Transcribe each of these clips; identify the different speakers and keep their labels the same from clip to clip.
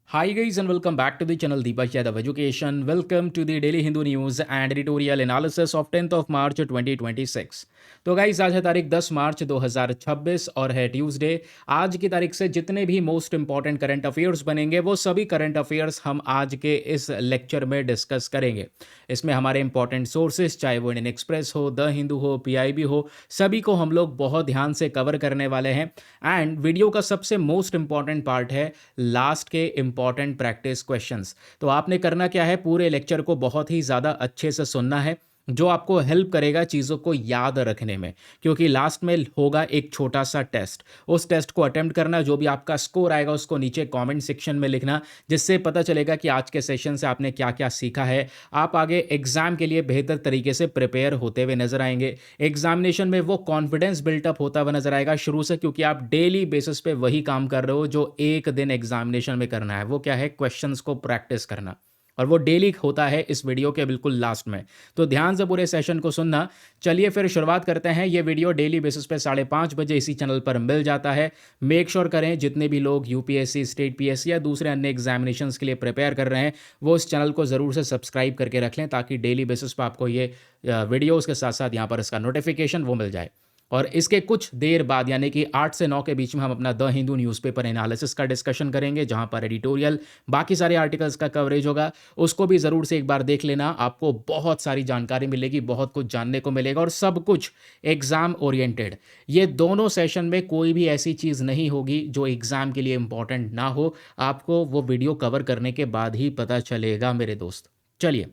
Speaker 1: Hi guys and welcome back to the channel Deepak Yadav Education. Welcome to the Daily Hindu News and editorial analysis of 10th of March 2026. तो guys आज है तारीख 10 मार्च 2026 और है Tuesday. आज की तारीख से जितने भी मोस्ट इंपॉर्टेंट करंट अफेयर्स बनेंगे वो सभी करंट अफेयर्स हम आज के इस लेक्चर में डिस्कस करेंगे। इसमें हमारे इंपॉर्टेंट सोर्सेज चाहे वो इंडियन एक्सप्रेस हो, द हिंदू हो, पीआईबी हो, सभी को हम लोग बहुत ध्यान से कवर करने वाले हैं। एंड वीडियो का सबसे मोस्ट इंपॉर्टेंट पार्ट है लास्ट के इंपॉर्टेंट प्रैक्टिस क्वेश्चंस। तो आपने करना क्या है, पूरे लेक्चर को बहुत ही ज़्यादा अच्छे से सुनना है जो आपको हेल्प करेगा चीज़ों को याद रखने में, क्योंकि लास्ट में होगा एक छोटा सा टेस्ट। उस टेस्ट को अटेम्प्ट करना, जो भी आपका स्कोर आएगा उसको नीचे कमेंट सेक्शन में लिखना, जिससे पता चलेगा कि आज के सेशन से आपने क्या क्या सीखा है। आप आगे एग्जाम के लिए बेहतर तरीके से प्रिपेयर होते हुए नजर आएंगे। एग्जामिनेशन में वो कॉन्फिडेंस बिल्टअप होता हुआ नजर आएगा शुरू से, क्योंकि आप डेली बेसिस पे वही काम कर रहे हो जो एक दिन एग्जामिनेशन में करना है। वो क्या है, क्वेश्चंस को प्रैक्टिस करना, और वो डेली होता है इस वीडियो के बिल्कुल लास्ट में। तो ध्यान से पूरे सेशन को सुनना। चलिए फिर शुरुआत करते हैं। ये वीडियो डेली बेसिस पे 5:30 बजे इसी चैनल पर मिल जाता है। मेक श्योर करें जितने भी लोग यूपीएससी, स्टेट पीएससी या दूसरे अन्य एग्जामिनेशंस के लिए प्रिपेयर कर रहे हैं वो इस चैनल को ज़रूर से सब्सक्राइब करके रख लें, ताकि डेली बेसिस पर आपको ये वीडियोज़ के साथ साथ यहाँ पर इसका नोटिफिकेशन वो मिल जाए। और इसके कुछ देर बाद यानी कि 8 से 9 के बीच में हम अपना द हिंदू न्यूज़पेपर एनालिसिस का डिस्कशन करेंगे, जहां पर एडिटोरियल बाकी सारे आर्टिकल्स का कवरेज होगा। उसको भी ज़रूर से एक बार देख लेना, आपको बहुत सारी जानकारी मिलेगी, बहुत कुछ जानने को मिलेगा और सब कुछ एग्ज़ाम ओरिएंटेड। ये दोनों सेशन में कोई भी ऐसी चीज़ नहीं होगी जो एग्ज़ाम के लिए इंपॉर्टेंट ना हो। आपको वो वीडियो कवर करने के बाद ही पता चलेगा मेरे दोस्त। चलिए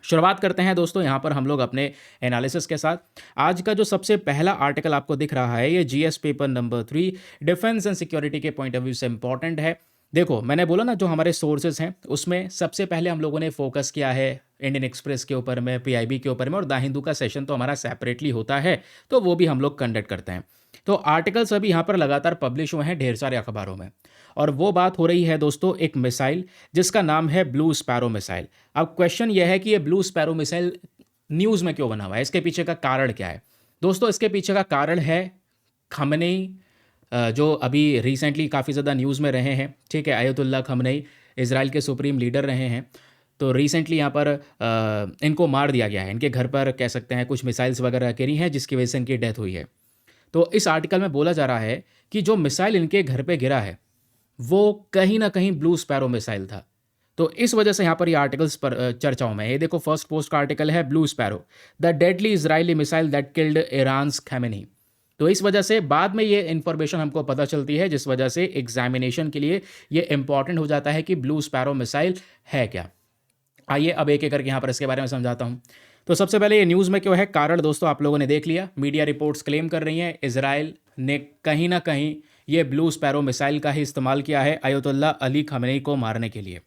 Speaker 1: शुरुआत करते हैं दोस्तों यहाँ पर हम लोग अपने एनालिसिस के साथ। आज का जो सबसे पहला आर्टिकल आपको दिख रहा है ये GS paper number 3 defence and security के पॉइंट ऑफ व्यू से इंपॉर्टेंट है। देखो मैंने बोला ना, जो हमारे सोर्सेज हैं उसमें सबसे पहले हम लोगों ने फोकस किया है इंडियन एक्सप्रेस के ऊपर में, पीआईबी के ऊपर में, और द हिंदू का सेशन तो हमारा सेपरेटली होता है, तो वो भी हम लोग कंडक्ट करते हैं। तो आर्टिकल्स अभी यहाँ पर लगातार पब्लिश हुए हैं ढेर सारे अखबारों में, और वो बात हो रही है दोस्तों एक मिसाइल जिसका नाम है ब्लू स्पैरो मिसाइल। अब क्वेश्चन यह है कि ये ब्लू स्पैरो मिसाइल न्यूज़ में क्यों बना हुआ है, इसके पीछे का कारण क्या है। दोस्तों इसके पीछे का कारण है खमनेई, जो अभी रिसेंटली काफ़ी ज़्यादा न्यूज़ में रहे हैं। ठीक है, आयतुल्लाह खमनेई इजराइल के सुप्रीम लीडर रहे हैं। तो रिसेंटली यहाँ पर इनको मार दिया गया है। इनके घर पर कह सकते हैं कुछ मिसाइल्स वगैरह गिरी हैं जिसकी वजह से इनकी डेथ हुई है। तो इस आर्टिकल में बोला जा रहा है कि जो मिसाइल इनके घर पे गिरा है वो कहीं ना कहीं ब्लू स्पैरो मिसाइल था। तो इस वजह से यहाँ पर ये आर्टिकल्स पर चर्चाओं में। ये देखो फर्स्ट पोस्ट का आर्टिकल है, blue sparrow the deadly Israeli missile that killed Iran's Khamenei. तो इस वजह से बाद में ये इन्फॉर्मेशन हमको पता चलती है, जिस वजह से एग्जामिनेशन के लिए ये इंपॉर्टेंट हो जाता है कि ब्लू स्पैरो मिसाइल है क्या। आइए अब एक एक करके यहाँ पर इसके बारे में समझाता हूँ। तो सबसे पहले ये न्यूज़ में क्यों है, कारण दोस्तों आप लोगों ने देख लिया। मीडिया रिपोर्ट्स क्लेम कर रही हैं इसराइल ने कहीं ना कहीं ये ब्लू स्पैरो मिसाइल का ही इस्तेमाल किया है अयतुल्लाह अली खमेनी को मारने के लिए।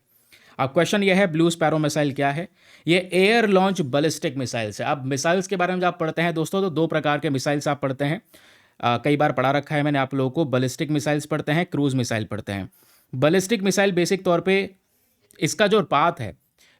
Speaker 1: अब क्वेश्चन यह है ब्लू स्पैरो मिसाइल क्या है। ये एयर लॉन्च बैलिस्टिक मिसाइल्स है। अब मिसाइल्स के बारे में जब आप पढ़ते हैं दोस्तों तो दो प्रकार के मिसाइल्स आप पढ़ते हैं। कई बार पढ़ा रखा है मैंने आप लोगों को, बैलिस्टिक मिसाइल्स पढ़ते हैं, क्रूज मिसाइल पढ़ते हैं। बैलिस्टिक मिसाइल बेसिक तौर पर इसका जो पाथ है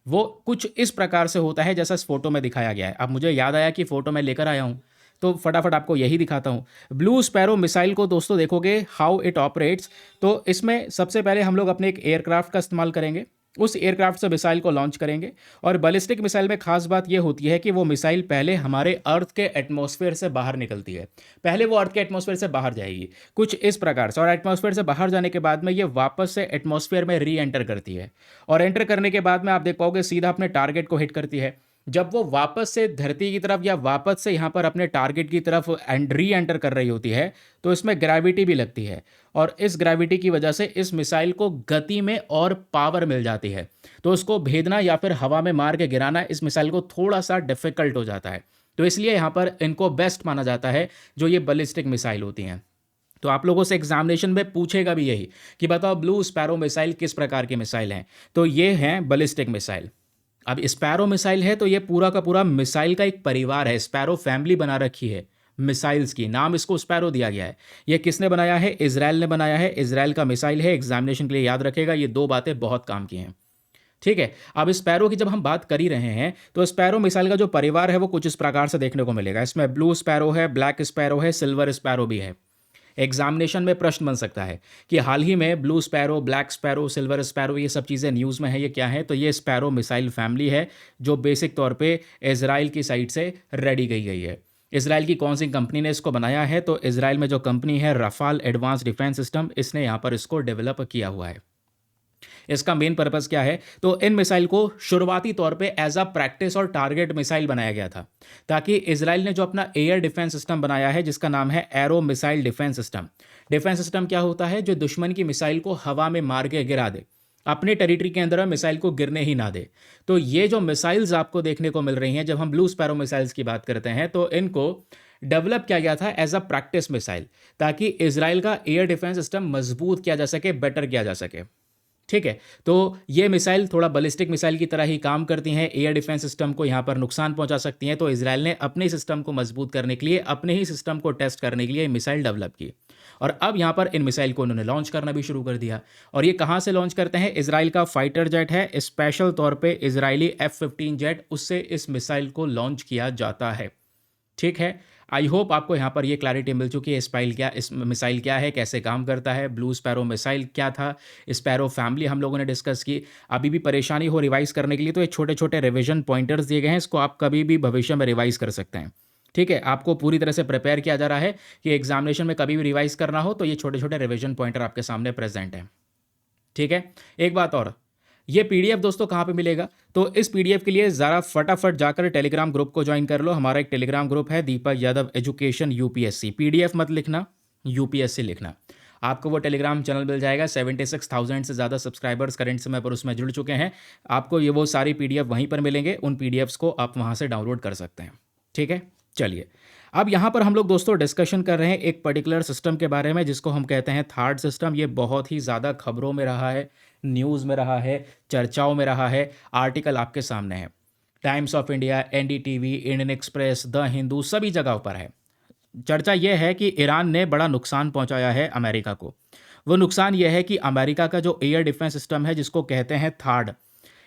Speaker 1: वो कुछ इस प्रकार से होता है जैसा इस फोटो में दिखाया गया है। अब मुझे याद आया कि फोटो मैं लेकर आया हूँ तो फटाफट आपको यही दिखाता हूँ। ब्लू स्पैरो मिसाइल को दोस्तों देखोगे हाउ इट ऑपरेट्स, तो इसमें सबसे पहले हम लोग अपने एक एयरक्राफ्ट का इस्तेमाल करेंगे, उस एयरक्राफ्ट से मिसाइल को लॉन्च करेंगे। और बैलिस्टिक मिसाइल में खास बात यह होती है कि वो मिसाइल पहले हमारे अर्थ के एटमॉस्फेयर से बाहर निकलती है। पहले वो अर्थ के एटमॉस्फेयर से बाहर जाएगी कुछ इस प्रकार से, और एटमॉस्फेयर से बाहर जाने के बाद में ये वापस से एटमॉस्फेयर में री एंटर करती है, और एंटर करने के बाद में आप देख पाओगे सीधा अपने टारगेट को हिट करती है। जब वो वापस से धरती की तरफ या वापस से यहाँ पर अपने टारगेट की तरफ री एंटर कर रही होती है तो इसमें ग्रेविटी भी लगती है, और इस ग्रेविटी की वजह से इस मिसाइल को गति में और पावर मिल जाती है। तो उसको भेजना या फिर हवा में मार के गिराना इस मिसाइल को थोड़ा सा डिफिकल्ट हो जाता है। तो इसलिए यहाँ पर इनको बेस्ट माना जाता है जो ये बैलिस्टिक मिसाइल होती हैं। तो आप लोगों से एग्जामिनेशन में पूछेगा भी यही कि बताओ ब्लू स्पैरो मिसाइल किस प्रकार की मिसाइल हैं, तो ये हैं बैलिस्टिक मिसाइल। अब स्पैरो मिसाइल है तो ये पूरा का पूरा मिसाइल का एक परिवार है, स्पैरो फैमिली बना रखी है मिसाइल्स की, नाम इसको स्पैरो दिया गया है। ये किसने बनाया है, इजराइल ने बनाया है, इजराइल का मिसाइल है। एग्जामिनेशन के लिए याद रखेगा, ये दो बातें बहुत काम की हैं। ठीक है, अब स्पैरो की जब हम बात कर ही रहे हैं तो स्पैरो मिसाइल का जो परिवार है वो कुछ इस प्रकार से देखने को मिलेगा। इसमें ब्लू स्पैरो है, ब्लैक स्पैरो है, सिल्वर स्पैरो भी है। एग्जामिनेशन में प्रश्न बन सकता है कि हाल ही में blue sparrow, black sparrow, silver sparrow, ये सब चीज़ें न्यूज़ में है, ये क्या है? तो ये स्पैरो मिसाइल फैमिली है जो बेसिक तौर पे इजराइल की साइड से रेडी की गई है। इजराइल की कौन सी कंपनी ने इसको बनाया है? तो इजराइल में जो कंपनी है रफाल एडवांस डिफेंस सिस्टम, इसने यहाँ पर इसको डेवलप किया हुआ है। इसका मेन पर्पस क्या है? तो इन मिसाइल को शुरुआती तौर पे एज अ प्रैक्टिस और टारगेट मिसाइल बनाया गया था, ताकि इजराइल ने जो अपना एयर डिफेंस सिस्टम बनाया है जिसका नाम है arrow missile defence system. Defence system क्या होता है? जो दुश्मन की मिसाइल को हवा में मार के गिरा दे, अपने टेरिटरी के अंदर मिसाइल को गिरने ही ना दे। तो ये जो मिसाइल्स आपको देखने को मिल रही हैं, जब हम ब्लू स्पैरो मिसाइल्स की बात करते हैं, तो इनको डेवलप किया गया था एज अ प्रैक्टिस मिसाइल, ताकि इजराइल का एयर डिफेंस सिस्टम मजबूत किया जा सके, बेटर किया जा सके। ठीक है, तो ये मिसाइल थोड़ा बैलिस्टिक मिसाइल की तरह ही काम करती हैं, एयर डिफेंस सिस्टम को यहाँ पर नुकसान पहुंचा सकती हैं। तो इजराइल ने अपने सिस्टम को मजबूत करने के लिए, अपने ही सिस्टम को टेस्ट करने के लिए मिसाइल डेवलप की, और अब यहाँ पर इन मिसाइल को उन्होंने लॉन्च करना भी शुरू कर दिया। और ये कहाँ से लॉन्च करते हैं? इजराइल का फाइटर जेट है, स्पेशल तौर पे इजरायली F-15 जेट, उससे इस मिसाइल को लॉन्च किया जाता है। ठीक है, आई होप आपको यहाँ पर ये क्लैरिटी मिल चुकी है इस मिसाइल क्या है, कैसे काम करता है, ब्लू स्पैरो मिसाइल क्या था, स्पैरो फैमिली हम लोगों ने डिस्कस की। अभी भी परेशानी हो रिवाइज करने के लिए तो ये छोटे छोटे रिविजन पॉइंटर्स दिए गए हैं, इसको आप कभी भी भविष्य में रिवाइज कर सकते हैं। ठीक है, आपको पूरी तरह से प्रिपेयर किया जा रहा है कि एग्जामिनेशन में कभी भी रिवाइज करना हो तो ये छोटे छोटे रिविजन पॉइंटर आपके सामने प्रेजेंट है। ठीक है, एक बात और, ये पीडीएफ दोस्तों कहाँ पे मिलेगा? तो इस पीडीएफ के लिए ज़रा फटाफट जाकर टेलीग्राम ग्रुप को ज्वाइन कर लो। हमारा एक टेलीग्राम ग्रुप है, Deepak Yadav education UPSC. PDF मत लिखना, यूपीएससी लिखना। आपको वो टेलीग्राम चैनल मिल जाएगा। 76,000 से ज़्यादा सब्सक्राइबर्स करंट समय पर उसमें जुड़ चुके हैं। आपको ये वो सारी पीडीएफ वहीं पर मिलेंगे, उन पीडीएफ्स को आप वहाँ से डाउनलोड कर सकते हैं। ठीक है, चलिए अब यहाँ पर हम लोग दोस्तों डिस्कशन कर रहे हैं एक पर्टिकुलर सिस्टम के बारे में जिसको हम कहते हैं थार्ड सिस्टम। ये बहुत ही ज़्यादा खबरों में रहा है, न्यूज़ में रहा है, चर्चाओं में रहा है। आर्टिकल आपके सामने है, times of India, NDTV, Indian express, the Hindu, सभी जगहों पर है। चर्चा यह है कि ईरान ने बड़ा नुकसान पहुंचाया है अमेरिका को। वो नुकसान यह है कि अमेरिका का जो एयर डिफेंस सिस्टम है जिसको कहते हैं थार्ड,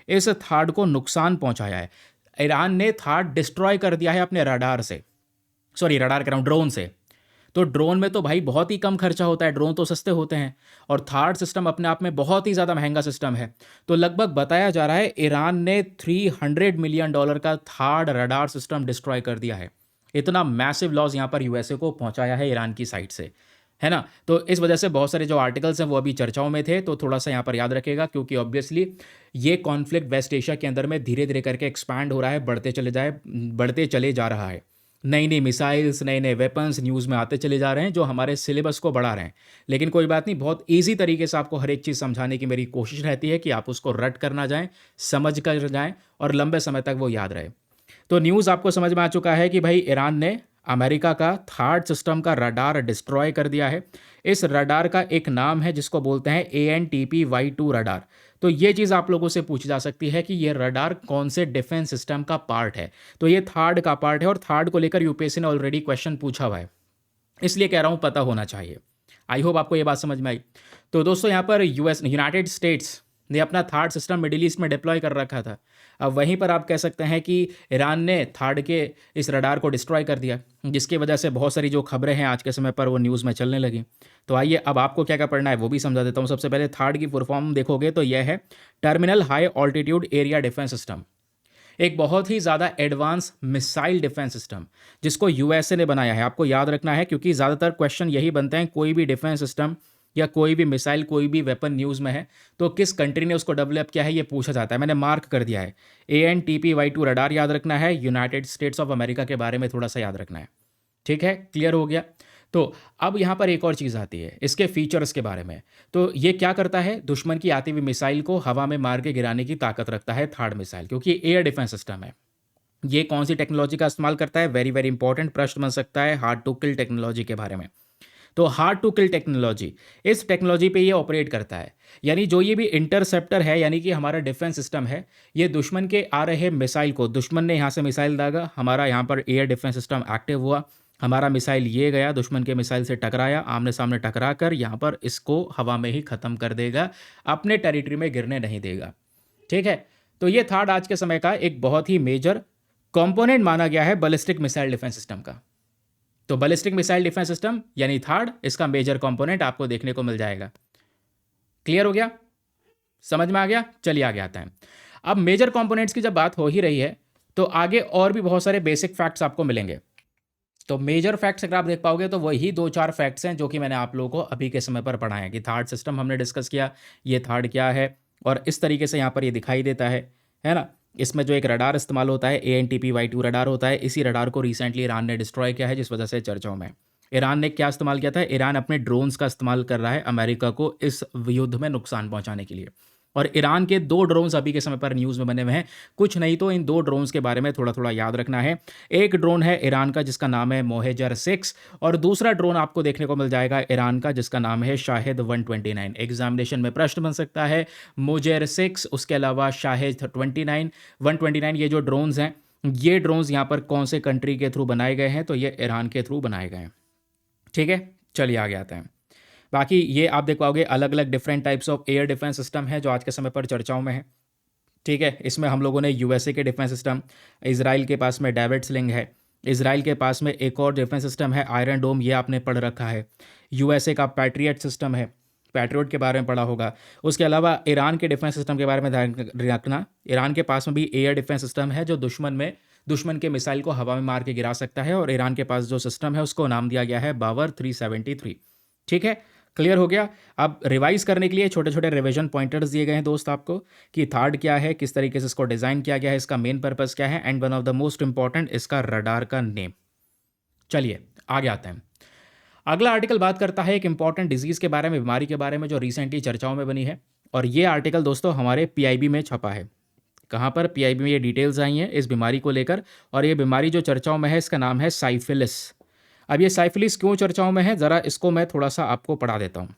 Speaker 1: इस थार्ड को नुकसान पहुंचाया है। ईरान ने थार्ड डिस्ट्रॉय कर दिया है अपने रडार से, सॉरी रडार कह रहा हूँ, ड्रोन से। तो ड्रोन में तो भाई बहुत ही कम खर्चा होता है, ड्रोन तो सस्ते होते हैं, और थार्ड सिस्टम अपने आप में बहुत ही ज़्यादा महंगा सिस्टम है। तो लगभग बताया जा रहा है ईरान ने $300 मिलियन का थार्ड रडार सिस्टम डिस्ट्रॉय कर दिया है। इतना मैसिव लॉस यहाँ पर यूएसए को पहुँचाया है ईरान की साइड से, है ना। तो इस वजह से बहुत सारे जो आर्टिकल्स हैं वो अभी चर्चाओं में थे, तो थोड़ा सा यहाँ पर याद रखेगा, क्योंकि ऑब्वियसली ये कॉन्फ्लिक्ट वेस्ट एशिया के अंदर में धीरे धीरे करके एक्सपैंड हो रहा है, बढ़ते चले जा रहा है। नई नई मिसाइल्स, नए नए वेपन्स न्यूज़ में आते चले जा रहे हैं जो हमारे सिलेबस को बढ़ा रहे हैं। लेकिन कोई बात नहीं, बहुत ईजी तरीके से आपको हर एक चीज़ समझाने की मेरी कोशिश रहती है कि आप उसको रट करना जाएँ, समझ कर जाएँ, और लंबे समय तक वो याद रहे। तो न्यूज़ आपको समझ में आ चुका है कि भाई ईरान ने अमेरिका का थार्ड सिस्टम का रडार डिस्ट्रॉय कर दिया है। इस रडार का एक नाम है जिसको बोलते हैं ANTPY-2 रडार। तो ये चीज़ आप लोगों से पूछी जा सकती है कि ये रडार कौन से डिफेंस सिस्टम का पार्ट है। तो ये थार्ड का पार्ट है, और थार्ड को लेकर यूपीएससी ने ऑलरेडी क्वेश्चन पूछा हुआ है, इसलिए कह रहा हूँ पता होना चाहिए। आई होप आपको ये बात समझ में आई। तो दोस्तों यहाँ पर यूनाइटेड स्टेट्स ने अपना थार्ड सिस्टम मिडिल ईस्ट में डिप्लॉय कर रखा था। अब वहीं पर आप कह सकते हैं कि ईरान ने थार्ड के इस रडार को डिस्ट्रॉय कर दिया, जिसकी वजह से बहुत सारी जो खबरें हैं आज के समय पर वो न्यूज़ में चलने लगी। तो आइए अब आपको क्या क्या पढ़ना है वो भी समझा देता हूँ। सबसे पहले थार्ड की फुल फॉर्म देखोगे तो यह है terminal high altitude area defence system. एक बहुत ही ज़्यादा एडवांस मिसाइल डिफेंस सिस्टम जिसको यूएसए ने बनाया है। आपको याद रखना है, क्योंकि ज़्यादातर क्वेश्चन यही बनते हैं, कोई भी डिफेंस सिस्टम या कोई भी मिसाइल, कोई भी वेपन न्यूज़ में है तो किस कंट्री ने उसको डेवलप किया है ये पूछा जाता है। मैंने मार्क कर दिया है। ANTPY-2 रडार याद रखना है, यूनाइटेड स्टेट्स ऑफ अमेरिका के बारे में थोड़ा सा याद रखना है। ठीक है, क्लियर हो गया। तो अब यहाँ पर एक और चीज़ आती है इसके फीचर्स के बारे में। तो ये क्या करता है, दुश्मन की आती हुई मिसाइल को हवा में मार के गिराने की ताकत रखता है थार्ड मिसाइल, क्योंकि एयर डिफेंस सिस्टम है। ये कौन सी टेक्नोलॉजी का इस्तेमाल करता है, वेरी वेरी इंपॉर्टेंट प्रश्न बन सकता है हार्ड टू किल टेक्नोलॉजी के बारे में। तो हार्ड टू किल टेक्नोलॉजी, इस टेक्नोलॉजी पे ये ऑपरेट करता है। यानी जो ये भी इंटरसेप्टर है, यानी कि हमारा डिफेंस सिस्टम है, ये दुश्मन के आ रहे मिसाइल को, दुश्मन ने यहाँ से मिसाइल दागा, हमारा यहाँ पर एयर डिफेंस सिस्टम एक्टिव हुआ, हमारा मिसाइल ये गया, दुश्मन के मिसाइल से टकराया, आमने सामने टकरा कर यहाँ पर इसको हवा में ही ख़त्म कर देगा, अपने टेरिटरी में गिरने नहीं देगा। ठीक है, तो ये थार्ड आज के समय का एक बहुत ही मेजर कंपोनेंट माना गया है बैलिस्टिक मिसाइल डिफेंस सिस्टम का। तो बैलिस्टिक मिसाइल डिफेंस सिस्टम यानी थार्ड, इसका मेजर कंपोनेंट आपको देखने को मिल जाएगा। क्लियर हो गया, समझ में आ गया? चलिए आगे आता है। अब मेजर कंपोनेंट्स की जब बात हो ही रही है तो आगे और भी बहुत सारे बेसिक फैक्ट्स आपको मिलेंगे। तो मेजर फैक्ट्स अगर आप देख पाओगे तो वही 2-4 फैक्ट्स हैं जो कि मैंने आप लोगों को अभी के समय पर पढ़ाए हैं कि थार्ड सिस्टम हमने डिस्कस किया, ये थार्ड क्या है और इस तरीके से यहाँ पर ये दिखाई देता है ना? इसमें जो एक रडार इस्तेमाल होता है ANTP-Y2 रडार होता है, इसी रडार को रिसेंटली ईरान ने डिस्ट्रॉय किया है जिस वजह से चर्चाओं में। ईरान ने क्या इस्तेमाल किया था? ईरान अपने ड्रोन्स का इस्तेमाल कर रहा है अमेरिका को इस युद्ध में नुकसान पहुंचाने के लिए। और ईरान के 2 ड्रोन्स अभी के समय पर न्यूज़ में बने हुए हैं। कुछ नहीं तो इन 2 ड्रोन्स के बारे में थोड़ा-थोड़ा याद रखना है। एक ड्रोन है ईरान का जिसका नाम है मोहेजर 6 और दूसरा ड्रोन आपको देखने को मिल जाएगा ईरान का जिसका नाम है शाहिद 129। एग्जामिनेशन में प्रश्न बन सकता है मोजेर 6 उसके अलावा शाहिद 129 ये जो ड्रोन्स हैं, ये ड्रोन्स यहाँ पर कौन से कंट्री के थ्रू बनाए गए हैं? तो ये ईरान के थ्रू बनाए गए हैं। ठीक है, चलिए आगे आते हैं। बाकी ये आप देख पाओगे अलग अलग different types of air defence system है जो आज के समय पर चर्चाओं में है। ठीक है, इसमें हम लोगों ने यूएसए के डिफेंस सिस्टम, इजराइल के पास में डेविड स्लिंग है, इजराइल के पास में एक और डिफेंस सिस्टम है आयरन डोम, ये आपने पढ़ रखा है। यूएसए का पैट्रियट सिस्टम है, पैट्रियट के बारे में पढ़ा होगा। उसके अलावा ईरान के डिफेंस सिस्टम के बारे में ध्यान रखना, ईरान के पास में भी एयर डिफेंस सिस्टम है जो दुश्मन के मिसाइल को हवा में मार के गिरा सकता है और ईरान के पास जो सिस्टम है उसको नाम दिया गया है बावर 373। ठीक है, क्लियर हो गया। अब रिवाइज करने के लिए छोटे छोटे रिवीजन पॉइंटर्स दिए गए हैं दोस्त आपको कि थार्ड क्या है, किस तरीके से इसको डिज़ाइन किया गया है, इसका मेन पर्पस क्या है and one of the most important इसका रडार का नेम। चलिए आगे आते हैं। अगला आर्टिकल बात करता है एक इंपॉर्टेंट डिजीज़ के बारे में, बीमारी के बारे में जो रिसेंटली चर्चाओं में बनी है और ये आर्टिकल दोस्तों हमारे PIB में छपा है। कहाँ पर? PIB में ये डिटेल्स आई हैं इस बीमारी को लेकर और ये बीमारी जो चर्चाओं में है इसका नाम है साइफिलिस। अब ये साइफिलिस क्यों चर्चाओं में है, ज़रा इसको मैं थोड़ा सा आपको पढ़ा देता हूँ।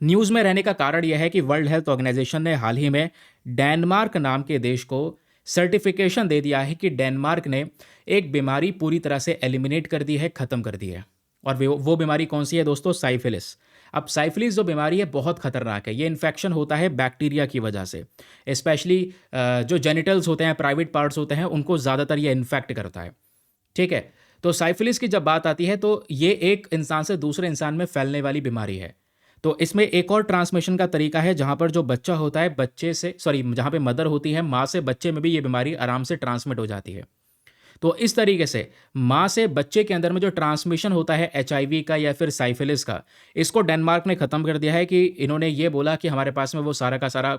Speaker 1: न्यूज़ में रहने का कारण यह है कि वर्ल्ड हेल्थ ऑर्गेनाइजेशन ने हाल ही में डेनमार्क नाम के देश को सर्टिफिकेशन दे दिया है कि डेनमार्क ने एक बीमारी पूरी तरह से एलिमिनेट कर दी है, ख़त्म कर दी है। और वो बीमारी कौन सी है दोस्तों? साइफिलिस। अब साइफिलिस जो बीमारी है बहुत खतरनाक है। ये इन्फेक्शन होता है बैक्टीरिया की वजह से, स्पेशली जो जेनिटल्स होते हैं, प्राइवेट पार्ट्स होते हैं, उनको ज़्यादातर ये इन्फेक्ट करता है। ठीक है, तो साइफिलिस की जब बात आती है तो ये एक इंसान से दूसरे इंसान में फैलने वाली बीमारी है। तो इसमें एक और ट्रांसमिशन का तरीका है जहाँ पर जो बच्चा होता है बच्चे से, जहाँ पे मदर होती है माँ से बच्चे में भी ये बीमारी आराम से ट्रांसमिट हो जाती है। तो इस तरीके से माँ से बच्चे के अंदर में जो ट्रांसमिशन होता है HIV का या फिर साइफिलिस का, इसको डेनमार्क ने ख़त्म कर दिया है कि इन्होंने ये बोला कि हमारे पास में वो सारा का सारा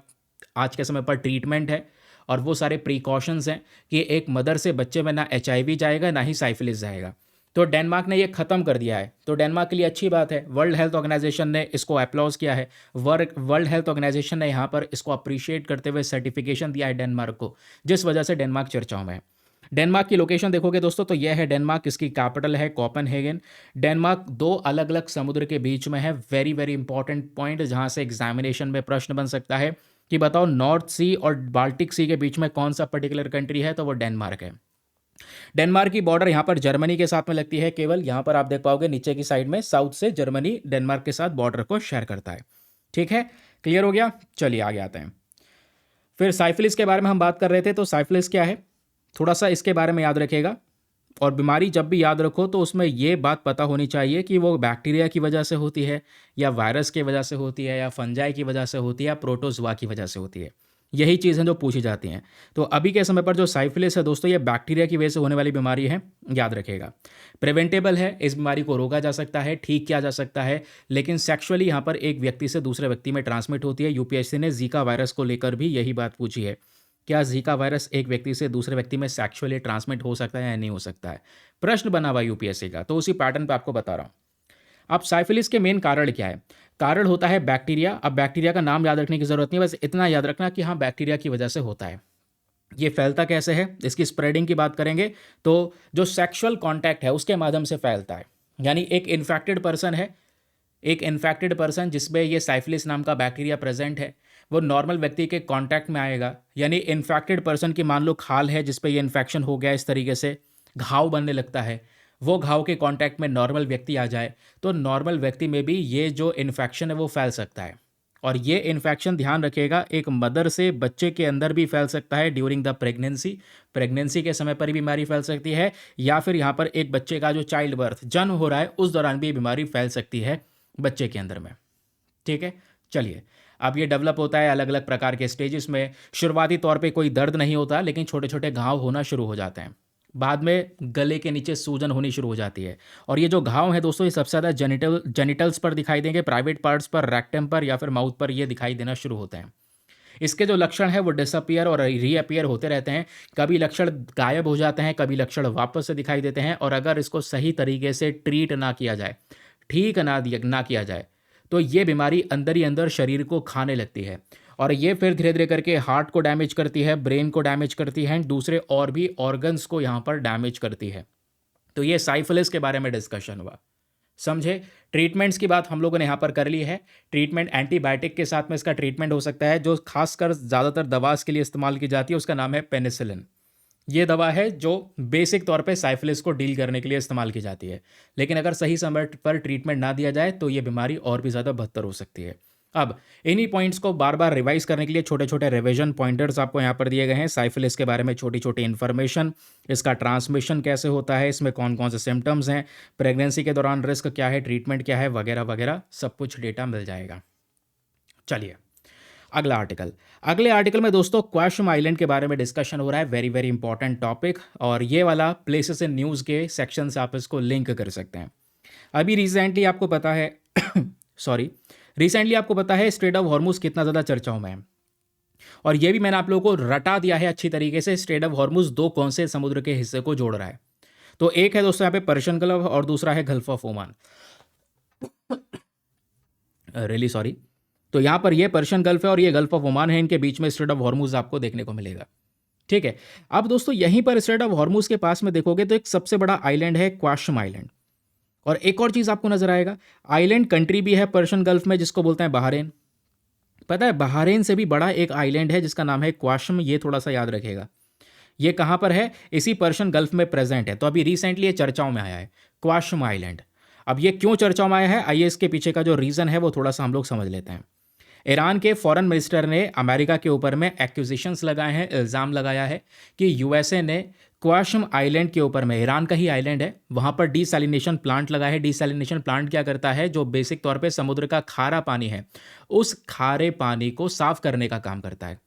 Speaker 1: आज के समय पर ट्रीटमेंट है और वो सारे प्रिकॉशंस हैं कि एक मदर से बच्चे में ना HIV जाएगा ना ही साइफिलिस जाएगा। तो डेनमार्क ने ये ख़त्म कर दिया है, तो डेनमार्क के लिए अच्छी बात है। वर्ल्ड हेल्थ ऑर्गेनाइजेशन ने इसको अप्लॉज किया है। वर्ल्ड हेल्थ ऑर्गेनाइजेशन ने यहाँ पर इसको अप्रिशिएट करते हुए सर्टिफिकेशन दिया है डेनमार्क को, जिस वजह से डेनमार्क चर्चाओं में है। डेनमार्क की लोकेशन देखोगे दोस्तों तो यह है डेनमार्क, इसकी कैपिटल है कोपेनहेगन। डेनमार्क 2 अलग अलग समुद्र के बीच में है। वेरी वेरी इंपॉर्टेंट पॉइंट जहाँ से एग्जामिनेशन में प्रश्न बन सकता है कि बताओ नॉर्थ सी और बाल्टिक सी के बीच में कौन सा पर्टिकुलर कंट्री है, तो वो डेनमार्क है। डेनमार्क की बॉर्डर यहाँ पर जर्मनी के साथ में लगती है। केवल यहाँ पर आप देख पाओगे नीचे की साइड में साउथ से जर्मनी डेनमार्क के साथ बॉर्डर को शेयर करता है। ठीक है, क्लियर हो गया। चलिए आगे आते हैं। फिर साइफिलिस के बारे में हम बात कर रहे थे, तो साइफिलिस क्या है थोड़ा सा इसके बारे में याद रखिएगा। और बीमारी जब भी याद रखो तो उसमें ये बात पता होनी चाहिए कि वो बैक्टीरिया की वजह से होती है या वायरस की वजह से होती है या फंजाई की वजह से होती है या प्रोटोजोआ की वजह से होती है। यही चीज़ें जो पूछी जाती हैं। तो अभी के समय पर जो साइफिलिस है दोस्तों, ये बैक्टीरिया की वजह से होने वाली बीमारी है, याद रखिएगा। प्रिवेंटेबल है, इस बीमारी को रोका जा सकता है, ठीक किया जा सकता है, लेकिन सेक्सुअली यहाँ पर एक व्यक्ति से दूसरे व्यक्ति में ट्रांसमिट होती है। यूपीएससी ने जीका वायरस को लेकर भी यही बात पूछी है, क्या जीका वायरस एक व्यक्ति से दूसरे व्यक्ति में सेक्सुअली ट्रांसमिट हो सकता है या नहीं हो सकता है? प्रश्न बना हुआ यूपीएससी का, तो उसी पैटर्न पे आपको बता रहा हूँ। अब साइफिलिस के मेन कारण क्या है? कारण होता है बैक्टीरिया। अब बैक्टीरिया का नाम याद रखने की जरूरत नहीं, बस इतना याद रखना कि हाँ बैक्टीरिया की वजह से होता है। ये फैलता कैसे है, इसकी स्प्रेडिंग की बात करेंगे तो जो सेक्सुअल कॉन्टैक्ट है उसके माध्यम से फैलता है। यानी एक इन्फेक्टेड पर्सन है, एक इन्फेक्टेड पर्सन जिसमें ये साइफिलिस नाम का बैक्टीरिया प्रेजेंट है, वो नॉर्मल व्यक्ति के कांटेक्ट में आएगा। यानी इन्फेक्टेड पर्सन की मान लो खाल है जिस पे ये इन्फेक्शन हो गया, इस तरीके से घाव बनने लगता है, वो घाव के कांटेक्ट में नॉर्मल व्यक्ति आ जाए तो नॉर्मल व्यक्ति में भी ये जो इन्फेक्शन है वो फैल सकता है और ये इन्फेक्शन ध्यान रखिएगा एक मदर से बच्चे के अंदर भी फैल सकता है ड्यूरिंग द प्रेगनेंसी के समय पर ही बीमारी फैल सकती है, या फिर यहाँ पर एक बच्चे का जो चाइल्ड बर्थ जन्म हो रहा है उस दौरान भी ये बीमारी फैल सकती है बच्चे के अंदर में। ठीक है, चलिए। अब ये डेवलप होता है अलग अलग प्रकार के स्टेजेस में। शुरुआती तौर पे कोई दर्द नहीं होता, लेकिन छोटे छोटे घाव होना शुरू हो जाते हैं। बाद में गले के नीचे सूजन होनी शुरू हो जाती है। और ये जो घाव हैं दोस्तों, ये सबसे ज़्यादा जेनिटल्स पर दिखाई देंगे, प्राइवेट पार्ट्स पर, रेक्टम पर या फिर माउथ पर ये दिखाई देना शुरू होते हैं। इसके जो लक्षण हैं वो डिसअपियर और रीअपियर होते रहते हैं। कभी लक्षण गायब हो जाते हैं, कभी लक्षण वापस से दिखाई देते हैं। और अगर इसको सही तरीके से ट्रीट ना किया जाए, ठीक ना किया जाए, तो ये बीमारी अंदर ही अंदर शरीर को खाने लगती है। और ये फिर धीरे धीरे करके हार्ट को डैमेज करती है, ब्रेन को डैमेज करती है, दूसरे और भी ऑर्गन्स को यहाँ पर डैमेज करती है। तो ये साइफिलिस के बारे में डिस्कशन हुआ, समझे। ट्रीटमेंट्स की बात हम लोगों ने यहाँ पर कर ली है। ट्रीटमेंट एंटीबायोटिक के साथ में इसका ट्रीटमेंट हो सकता है, जो खासकर ज़्यादातर दवा के लिए इस्तेमाल की जाती है, उसका नाम है पेनिसिलिन। ये दवा है जो बेसिक तौर पे साइफिलिस को डील करने के लिए इस्तेमाल की जाती है। लेकिन अगर सही समय पर ट्रीटमेंट ना दिया जाए तो ये बीमारी और भी ज़्यादा बदतर हो सकती है। अब इन्हीं पॉइंट्स को बार बार रिवाइज करने के लिए छोटे छोटे रिवीजन पॉइंटर्स आपको यहाँ पर दिए गए हैं। साइफिलिस के बारे में छोटी छोटी इन्फॉर्मेशन, इसका ट्रांसमिशन कैसे होता है, इसमें कौन कौन से सिम्टम्स हैं, प्रेगनेंसी के दौरान रिस्क क्या है, ट्रीटमेंट क्या है, वगैरह वगैरह सब कुछ डेटा मिल जाएगा। चलिए अगला आर्टिकल। अगले आर्टिकल में दोस्तों क्वाशम आइलैंड के बारे में डिस्कशन हो रहा है। Very very important topic. और ये वाला प्लेसेस इन न्यूज़ के सेक्शन से आप इसको लिंक कर सकते हैं। अभी रिसेंटली आपको पता है रिसेंटली आपको पता है स्ट्रेट ऑफ हॉर्मुज कितना ज़्यादा चर्चाओं में है। और ये भी मैंने आप लोगों को रटा दिया है अच्छी तरीके से। स्ट्रेट ऑफ हॉर्मुज दो कौन से समुद्र के हिस्से को जोड़ रहा है? तो एक है दोस्तों यहाँ पे पर्शियन गल्फ और दूसरा है gulf of Oman. Really sorry. तो यहाँ पर ये पर्शियन गल्फ है और ये गल्फ ऑफ ओमान है, इनके बीच में स्ट्रेट ऑफ हॉर्मुज आपको देखने को मिलेगा। ठीक है। अब दोस्तों यहीं पर स्ट्रेट ऑफ हॉर्मुज के पास में देखोगे तो एक सबसे बड़ा आइलैंड है क्वाशम आइलैंड। और एक और चीज़ आपको नजर आएगा, आइलैंड कंट्री भी है पर्शियन गल्फ में जिसको बोलते हैं बहरीन। पता है बहरीन से भी बड़ा एक आइलैंड है जिसका नाम है क्वाशम। ये थोड़ा सा याद रखेगा। ये कहाँ पर है? इसी पर्शियन गल्फ में प्रेजेंट है। तो अभी रिसेंटली ये चर्चाओं में आया है क्वाशम आइलैंड। अब ये क्यों चर्चाओं में आया है, आइए इसके पीछे का जो रीज़न है वो थोड़ा सा हम लोग समझ लेते हैं। ईरान के फॉरेन मिनिस्टर ने अमेरिका के ऊपर में एक्यूजिशंस लगाए हैं, इल्ज़ाम लगाया है कि यूएसए ने क्वाशम आइलैंड के ऊपर में, ईरान का ही आइलैंड है, वहाँ पर डीसैलिनेशन प्लांट लगाया है। डीसैलिनेशन प्लांट क्या करता है? जो बेसिक तौर पे समुद्र का खारा पानी है, उस खारे पानी को साफ करने का काम करता है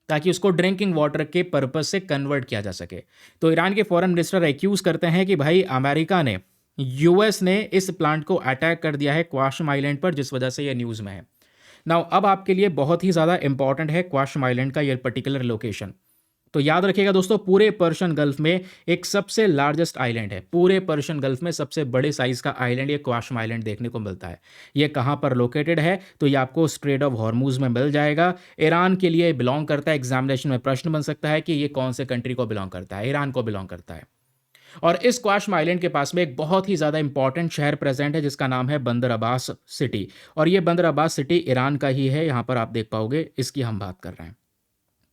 Speaker 1: ताकि उसको ड्रिंकिंग वाटर के पर्पज से कन्वर्ट किया जा सके। तो ईरान के फॉरेन मिनिस्टर एक्यूज करते हैं कि भाई अमेरिका ने, यूएस ने इस प्लांट को अटैक कर दिया है क्वाशम आइलैंड पर, जिस वजह से ये न्यूज़ में है। नाउ अब आपके लिए बहुत ही ज़्यादा इंपॉर्टेंट है क्वाशम आइलैंड का ये पर्टिकुलर लोकेशन। तो याद रखिएगा दोस्तों, पूरे पर्शियन गल्फ में एक सबसे लार्जेस्ट आइलैंड है। पूरे पर्शियन गल्फ में सबसे बड़े साइज का आइलैंड ये क्वाशम आइलैंड देखने को मिलता है। ये कहाँ पर लोकेटेड है? तो ये आपको स्ट्रेट ऑफ हॉर्मुज में मिल जाएगा। ईरान के लिए बिलोंग करता है। एग्जामिनेशन में प्रश्न बन सकता है कि ये कौन से कंट्री को बिलोंग करता है? ईरान को बिलोंग करता है। और इस क्वाशम आइलैंड के पास में एक बहुत ही ज़्यादा इंपॉर्टेंट शहर प्रेजेंट है जिसका नाम है बंदर अब्बास सिटी। और ये बंदर अब्बास सिटी ईरान का ही है, यहाँ पर आप देख पाओगे, इसकी हम बात कर रहे हैं।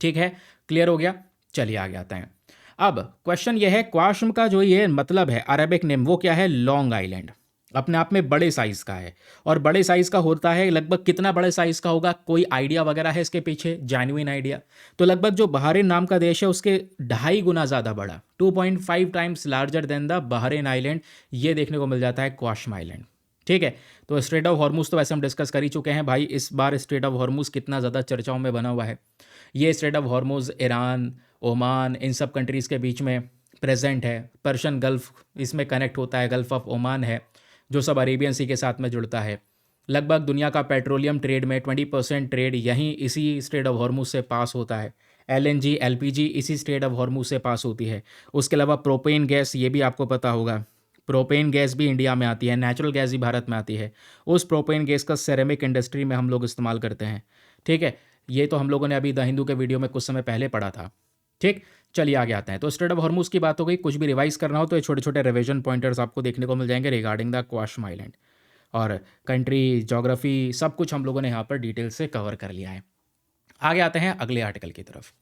Speaker 1: ठीक है, क्लियर हो गया। चलिए आगे आते हैं। अब क्वेश्चन ये है, क्वाशम का जो ये मतलब है अरेबिक नेम, वो क्या है? Long island. अपने आप में बड़े साइज का है। और बड़े साइज का होता है लगभग कितना बड़े साइज का होगा? कोई आइडिया वगैरह है इसके पीछे? Genuine idea? तो लगभग जो बहरीन नाम का देश है उसके 2.5 गुना ज़्यादा बड़ा, 2.5 times larger than the Bahrain island, ये देखने को मिल जाता है क्वाशम आइलैंड। ठीक है। तो स्ट्रेट ऑफ हॉर्मुज तो वैसे हम डिस्कस कर ही चुके हैं भाई। इस बार स्ट्रेट ऑफ हॉर्मुज कितना ज़्यादा चर्चाओं में बना हुआ है। ये strait of Hormuz Iran, Oman, इन सब कंट्रीज़ के बीच में प्रेजेंट है। पर्शियन गल्फ इसमें कनेक्ट होता है, गल्फ ऑफ ओमान है जो सब अरेबियन सी के साथ में जुड़ता है। लगभग दुनिया का पेट्रोलियम ट्रेड में 20% ट्रेड यहीं इसी स्ट्रेट ऑफ हॉर्मुज से पास होता है। एलएनजी, एलपीजी इसी स्ट्रेट ऑफ हॉर्मुज से पास होती है। उसके अलावा प्रोपेन गैस, ये भी आपको पता होगा, प्रोपेन गैस भी इंडिया में आती है। नेचुरल गैस भी भारत में आती है। उस प्रोपेन गैस का सेरेमिक इंडस्ट्री में हम लोग इस्तेमाल करते हैं। ठीक है, ये तो हम लोगों ने अभी द हिंदू के वीडियो में कुछ समय पहले पढ़ा था। ठीक, चलिए आगे आते हैं। तो स्ट्रेट ऑफ हॉर्मुज की बात हो गई। कुछ भी रिवाइज करना हो तो ये छोटे छोटे रिवीजन पॉइंटर्स आपको देखने को मिल जाएंगे रिगार्डिंग द क्वाशम आइलैंड। और कंट्री, ज्योग्राफी, सब कुछ हम लोगों ने यहाँ पर डिटेल से कवर कर लिया है। आगे आते हैं अगले आर्टिकल की तरफ।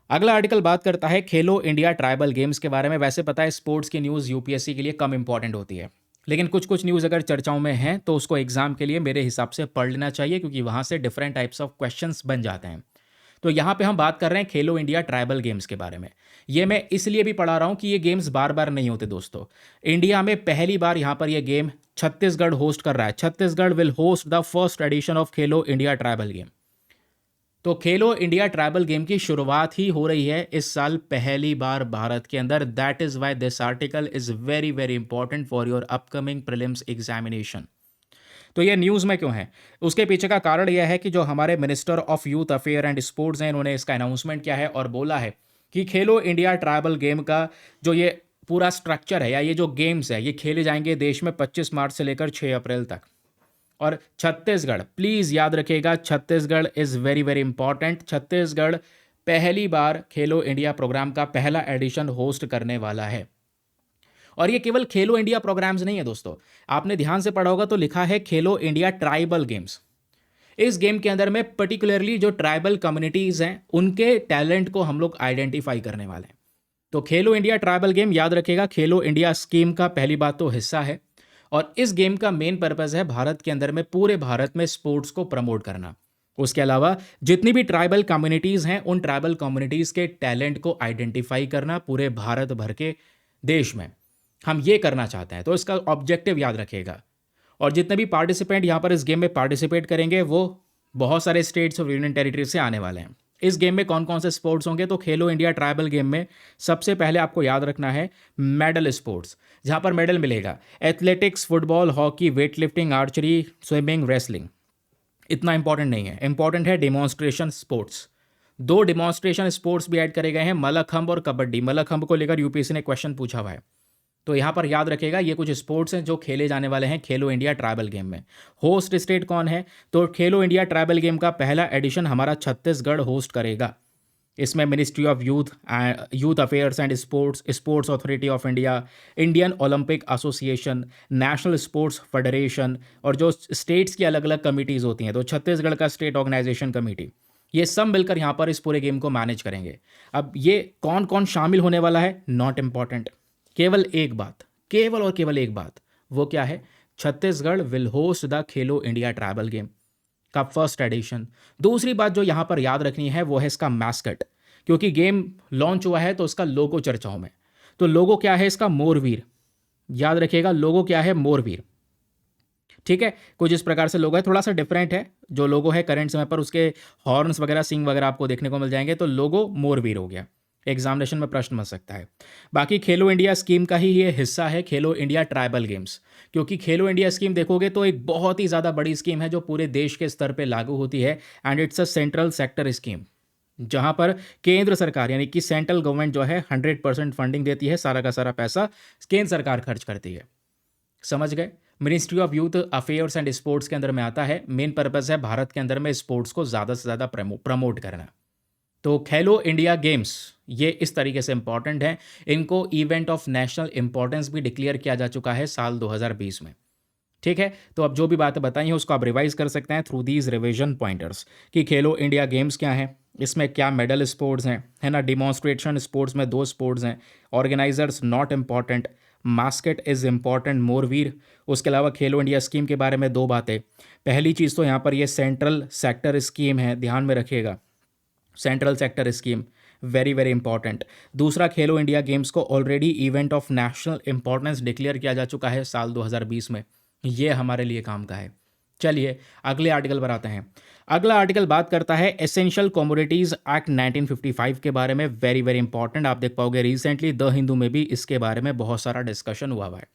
Speaker 1: अगला आर्टिकल बात करता है खेलो इंडिया ट्राइबल गेम्स के बारे में। वैसे पता है स्पोर्ट्स की न्यूज़ यूपीएससी के लिए कम इंपॉर्टेंट होती है, लेकिन कुछ कुछ न्यूज़ अगर चर्चाओं में हैं तो उसको एग्जाम के लिए मेरे हिसाब से पढ़ लेना चाहिए, क्योंकि वहाँ से डिफरेंट टाइप्स ऑफ क्वेश्चंस बन जाते हैं। तो यहाँ पे हम बात कर रहे हैं खेलो इंडिया ट्राइबल गेम्स के बारे में। ये मैं इसलिए भी पढ़ा रहा हूँ कि ये गेम्स बार बार नहीं होते दोस्तों। इंडिया में पहली बार यहाँ पर ये गेम छत्तीसगढ़ होस्ट कर रहा है। Chhattisgarh will host the first edition of Khelo India tribal game. तो खेलो इंडिया ट्राइबल गेम की शुरुआत ही हो रही है इस साल पहली बार भारत के अंदर। That is why this article is very very important for your upcoming prelims examination. तो ये न्यूज़ में क्यों है, उसके पीछे का कारण यह है कि जो हमारे minister of youth affair and sports हैं, इन्होंने इसका अनाउंसमेंट किया है और बोला है कि खेलो इंडिया ट्राइबल गेम का जो ये पूरा स्ट्रक्चर है या ये जो गेम्स है ये खेले जाएंगे देश में 25 मार्च से लेकर 6 अप्रैल तक। और छत्तीसगढ़, प्लीज़ याद रखिएगा, Chhattisgarh is very very important. Chhattisgarh पहली बार खेलो इंडिया प्रोग्राम का पहला एडिशन होस्ट करने वाला है। और ये केवल खेलो इंडिया प्रोग्राम्स नहीं है दोस्तों, आपने ध्यान से पढ़ा होगा तो लिखा है खेलो इंडिया ट्राइबल गेम्स। इस गेम के अंदर में पर्टिकुलरली जो ट्राइबल कम्युनिटीज़ हैं उनके टैलेंट को हम लोग आइडेंटिफाई करने वाले हैं। तो खेलो इंडिया ट्राइबल गेम याद रखिएगा, खेलो इंडिया स्कीम का पहली बात तो हिस्सा है। और इस गेम का मेन पर्पज़ है भारत के अंदर में, पूरे भारत में स्पोर्ट्स को प्रमोट करना। उसके अलावा जितनी भी ट्राइबल कम्युनिटीज़ हैं उन ट्राइबल कम्युनिटीज़ के टैलेंट को आइडेंटिफाई करना पूरे भारत भर के देश में, हम ये करना चाहते हैं। तो इसका ऑब्जेक्टिव याद रखिएगा। और जितने भी पार्टिसिपेंट यहाँ पर इस गेम में पार्टिसिपेट करेंगे वो बहुत सारे स्टेट्स और यूनियन टेरिटरी से आने वाले हैं। इस गेम में कौन कौन से स्पोर्ट्स होंगे, तो खेलो इंडिया ट्राइबल गेम में सबसे पहले आपको याद रखना है मेडल स्पोर्ट्स, जहाँ पर मेडल मिलेगा athletics, football, hockey, weight lifting, archery, swimming, wrestling. इतना इंपॉर्टेंट नहीं है, इंपॉर्टेंट है डिमॉन्स्ट्रेशन स्पोर्ट्स। दो डिमॉन्स्ट्रेशन स्पोर्ट्स भी ऐड करे गए हैं, मल्लखंब और कबड्डी। मल्लखंब को लेकर यूपीएससी ने क्वेश्चन पूछा हुआ है। तो यहाँ पर याद रखेगा ये कुछ स्पोर्ट्स हैं जो खेले जाने वाले हैं खेलो इंडिया ट्राइबल गेम में। होस्ट स्टेट कौन है, तो खेलो इंडिया ट्राइबल गेम का पहला एडिशन हमारा छत्तीसगढ़ होस्ट करेगा। इसमें ministry of youth affairs and sports, sports authority of India, Indian Olympic association, national sports federation और जो स्टेट्स की अलग अलग कमिटीज़ होती हैं, तो छत्तीसगढ़ का स्टेट ऑर्गेनाइजेशन कमेटी, ये सब मिलकर यहाँ पर इस पूरे गेम को मैनेज करेंगे। अब ये कौन कौन शामिल होने वाला है नॉट इम्पॉर्टेंट, केवल एक बात, केवल और केवल एक बात, वो क्या है, Chhattisgarh will host the Khelo India tribal game का फर्स्ट एडिशन। दूसरी बात जो यहाँ पर याद रखनी है वो है इसका मैस्कट, क्योंकि गेम लॉन्च हुआ है तो उसका लोगो चर्चाओं में। तो लोगो क्या है इसका, मोरवीर। याद रखिएगा लोगो क्या है, मोरवीर। ठीक है, कुछ इस प्रकार से लोगो है, थोड़ा सा डिफरेंट है जो लोगो है करंट समय पर, उसके हॉर्न्स वगैरह, सिंग वगैरह आपको देखने को मिल जाएंगे। तो लोगो मोरवीर हो गया, एग्जामिनेशन में प्रश्न बन सकता है। बाकी खेलो इंडिया स्कीम का ही ये हिस्सा है खेलो इंडिया ट्राइबल गेम्स, क्योंकि खेलो इंडिया स्कीम देखोगे तो एक बहुत ही ज़्यादा बड़ी स्कीम है जो पूरे देश के स्तर पे लागू होती है। And it's a central sector scheme, जहां पर केंद्र सरकार यानी कि सेंट्रल गवर्नमेंट जो है 100% फंडिंग देती है, सारा का सारा पैसा केंद्र सरकार खर्च करती है। समझ गए, ministry of youth affairs and sports के अंदर में आता है। मेन पर्पज़ है भारत के अंदर में स्पोर्ट्स को ज़्यादा से ज़्यादा प्रमोट करना। तो खेलो इंडिया गेम्स ये इस तरीके से इंपॉर्टेंट है, इनको इवेंट ऑफ नेशनल इंपॉर्टेंस भी डिक्लेयर किया जा चुका है साल 2020 में। ठीक है, तो अब जो भी बातें बताई हैं उसको आप रिवाइज कर सकते हैं थ्रू दीज रिविजन पॉइंटर्स कि खेलो इंडिया गेम्स क्या है, इसमें क्या मेडल स्पोर्ट्स हैं, है ना, डिमॉन्स्ट्रेशन स्पोर्ट्स में 2 स्पोर्ट्स हैं, organisers not important, Muscat is important, मोरवीर। उसके अलावा खेलो इंडिया स्कीम के बारे में 2 बातें। पहली चीज़ तो यहाँ पर ये सेंट्रल सेक्टर स्कीम है, ध्यान में रखिएगा, central sector scheme very very important. दूसरा, खेलो इंडिया गेम्स को already event of national importance declare किया जा चुका है साल 2020 में, ये हमारे लिए काम का है। चलिए अगले आर्टिकल पर आते हैं। अगला आर्टिकल बात करता है एसेंशियल कमोडिटीज़ एक्ट 1955 के बारे में, वेरी वेरी इंपॉर्टेंट। आप देख पाओगे रिसेंटली द हिंदू में भी इसके बारे में बहुत सारा डिस्कशन हुआ है।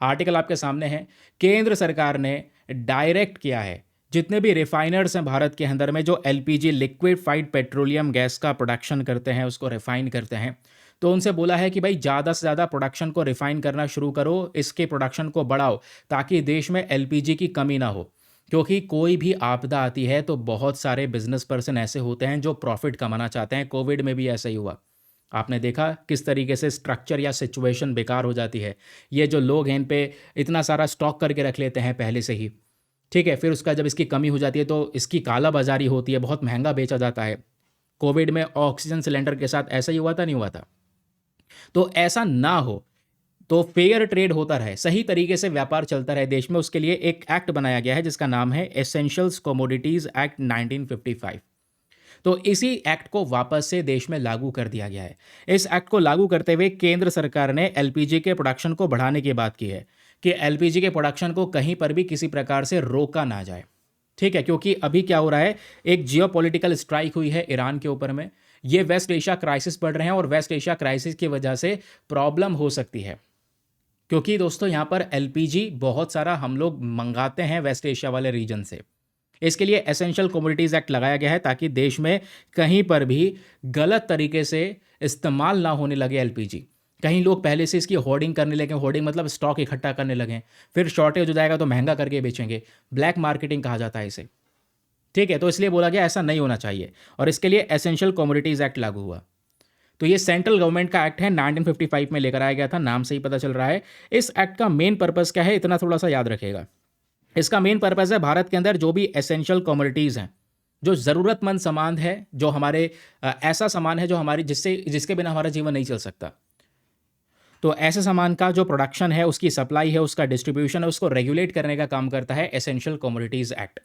Speaker 1: आर्टिकल आपके सामने है। केंद्र सरकार ने डायरेक्ट किया है जितने भी रिफाइनर्स हैं भारत के अंदर में जो एलपीजी लिक्विफाइड पेट्रोलियम गैस का प्रोडक्शन करते हैं, उसको रिफाइन करते हैं, तो उनसे बोला है कि भाई ज़्यादा से ज़्यादा प्रोडक्शन को रिफाइन करना शुरू करो, इसके प्रोडक्शन को बढ़ाओ ताकि देश में एलपीजी की कमी ना हो। क्योंकि कोई भी आपदा आती है तो बहुत सारे बिजनेस पर्सन ऐसे होते हैं जो प्रॉफिट कमाना चाहते हैं। कोविड में भी ऐसा ही हुआ, आपने देखा किस तरीके से स्ट्रक्चर या सिचुएशन बेकार हो जाती है। ये जो लोग हैं इन पे इतना सारा स्टॉक करके रख लेते हैं पहले से ही, ठीक है, फिर उसका जब इसकी कमी हो जाती है तो इसकी काला बाजारी होती है, बहुत महंगा बेचा जाता है। कोविड में ऑक्सीजन सिलेंडर के साथ ऐसा ही हुआ था, नहीं हुआ था? तो ऐसा ना हो, तो फेयर ट्रेड होता रहे, सही तरीके से व्यापार चलता रहे देश में, उसके लिए एक एक्ट बनाया गया है जिसका नाम है एसेंशियल्स कमोडिटीज एक्ट 1955। तो इसी एक्ट को वापस से देश में लागू कर दिया गया है। इस एक्ट को लागू करते हुए केंद्र सरकार ने एलपीजी के प्रोडक्शन को बढ़ाने की बात की है कि एलपीजी के प्रोडक्शन को कहीं पर भी किसी प्रकार से रोका ना जाए। ठीक है, क्योंकि अभी क्या हो रहा है, एक जियोपॉलिटिकल स्ट्राइक हुई है ईरान के ऊपर में, ये वेस्ट एशिया क्राइसिस बढ़ रहे हैं और वेस्ट एशिया क्राइसिस की वजह से प्रॉब्लम हो सकती है, क्योंकि दोस्तों यहाँ पर एलपीजी बहुत सारा हम लोग मंगाते हैं वेस्ट एशिया वाले रीजन से। इसके लिए एसेंशियल कमोडिटीज एक्ट लगाया गया है ताकि देश में कहीं पर भी गलत तरीके से इस्तेमाल ना होने लगे एलपीजी। कहीं लोग पहले से इसकी होर्डिंग करने लगे, होर्डिंग मतलब स्टॉक इकट्ठा करने लगे, फिर शॉर्टेज हो जाएगा तो महंगा करके बेचेंगे, ब्लैक मार्केटिंग कहा जाता है इसे। ठीक है, तो इसलिए बोला गया ऐसा नहीं होना चाहिए और इसके लिए एसेंशियल कमोडिटीज एक्ट लागू हुआ। तो ये सेंट्रल गवर्नमेंट का एक्ट है, 1955 में लेकर आया गया था, नाम से ही पता चल रहा है। इस एक्ट का मेन पर्पस क्या है, इतना थोड़ा सा याद रखिएगा। इसका मेन पर्पस है भारत के अंदर जो भी एसेंशियल कमोडिटीज़ हैं, जो ज़रूरतमंद सामान है, जो हमारे ऐसा सामान है जो हमारी जिसके बिना हमारा जीवन नहीं चल सकता, तो ऐसे सामान का जो प्रोडक्शन है, उसकी सप्लाई है, उसका डिस्ट्रीब्यूशन है, उसको रेगुलेट करने का काम करता है एसेंशियल कमोडिटीज़ एक्ट।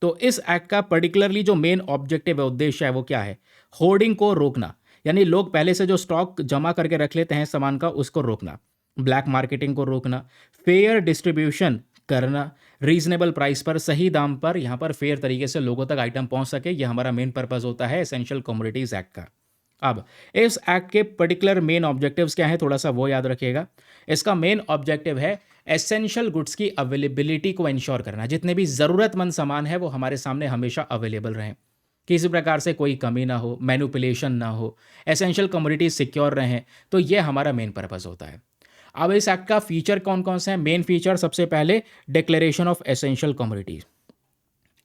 Speaker 1: तो इस एक्ट का पर्टिकुलरली जो मेन ऑब्जेक्टिव है, उद्देश्य है, वो क्या है, होर्डिंग को रोकना, यानी लोग पहले से जो स्टॉक जमा करके रख लेते हैं सामान का, उसको रोकना, ब्लैक मार्केटिंग को रोकना, फेयर डिस्ट्रीब्यूशन करना, रीजनेबल प्राइस पर, सही दाम पर, यहाँ पर फेयर तरीके से लोगों तक आइटम पहुँच सके, ये हमारा मेन पर्पज़ होता है एसेंशियल कमोडिटीज़ एक्ट का। अब इस एक्ट के पर्टिकुलर मेन ऑब्जेक्टिव्स क्या है, थोड़ा सा वो याद रखिएगा। इसका मेन ऑब्जेक्टिव है एसेंशियल गुड्स की अवेलेबिलिटी को इंश्योर करना, जितने भी ज़रूरतमंद सामान है वो हमारे सामने हमेशा अवेलेबल रहें, किसी प्रकार से कोई कमी ना हो, मैनिपुलेशन ना हो, एसेंशियल कमोडिटीज सिक्योर रहें, तो ये हमारा मेन पर्पज़ होता है। अब इस एक्ट का फीचर कौन कौन से हैं, मेन फीचर सबसे पहले declaration of essential commodities.